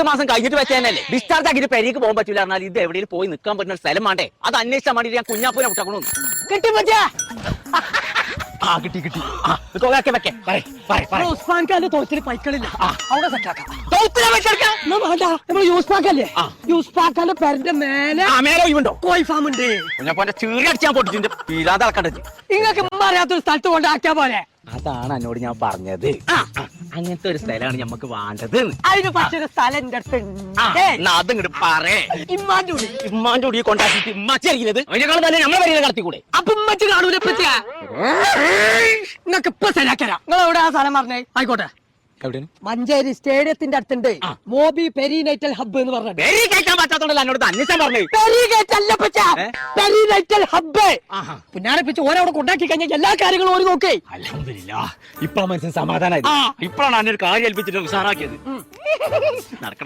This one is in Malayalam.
10 മാസം കഴിഞ്ഞിട്ട് വെച്ചതന്നെയല്ലേ. ഡിസ്ചാർജ് ആക്കിയിട്ട് പെരീക്ക് പോകാൻ പറ്റില്ല പറഞ്ഞാൽ ഇത് എവിടെയും പോയി നിൽക്കാൻ പറ്റുന്ന സ്ഥലം വേണ്ടേ? അത് അന്വേഷിച്ചാൽ വേണ്ടി ഞാൻ കുഞ്ഞാപ്പൂനെ വിട്ടു. കിട്ടി പറ്റാ? ആ കിട്ടി. ഉസ്മാൻ ഖാന്റെ തോറ്റിന് പൈക്കളില്ല, അവിടെ സെറ്റാക്കാം. യൂസ്ഫാഖാന്റെ പേരിന്റെ മേലെ ഉണ്ടോ കോഴി ഫാം ഉണ്ട്. കുഞ്ഞാപ്പൂന്റെ ചീറി അടിച്ചാൻ പൊട്ടിച്ചിട്ട് വീഴാതെ അളക്കണ്ടത്. നിങ്ങൾക്ക് അറിയാത്തൊരു സ്ഥലത്ത് കൊണ്ടാക്കിയാ പോലെ. അതാണ് എന്നോട് ഞാൻ പറഞ്ഞത്. അങ്ങനത്തെ ഒരു സ്ഥലമാണ് ഞമ്മക്ക് വേണ്ടത്. അതിന് പക്ഷേ സ്ഥലം എന്റെ അടുത്ത് അതിങ്ങോട്ട് പറയേ. ഇമ്മാന്റെ കൂടി കൊണ്ടാക്കിട്ട് ഇമ്മച്ചി അറിയുന്നത് അതിനേക്കാളും തന്നെ നമ്മളെ വരിക കടത്തിക്കൂടെ? അപ്പൊ ഇമ്മച്ചി കാണൂല പറ്റിയ നിങ്ങൾക്ക് ഇപ്പൊ ശരിയാക്കരാ. നിങ്ങൾ എവിടെ ആ സ്ഥലം പറഞ്ഞേ? ആയിക്കോട്ടെ, മഞ്ചേരി സ്റ്റേഡിയത്തിന്റെ അടുത്തുണ്ട് മോബി പെരിനൈറ്റൽ ഹബ്ബ് എന്ന് പറഞ്ഞത്. കേൾക്കാൻ പറ്റാത്തോണ്ടല്ലോ എന്നോട് അന്വേഷണം പറഞ്ഞു. പെരിനൈറ്റൽ ഹബ്ബ് പുന്നാരെ പിച്ച് ഓരവിടെ കൊണ്ടാക്കി കഴിഞ്ഞാൽ എല്ലാ കാര്യങ്ങളും ഓര് നോക്കേ. അൽഹംദുലില്ലാ, ഇപ്പൊ മനസ്സിന് സമാധാനമായി. ഇപ്പോഴാണ് അന്നൊരു കാര്യം ഏൽപ്പിച്ചിട്ട് ഉഷാറാക്കിയത്. നടക്കണ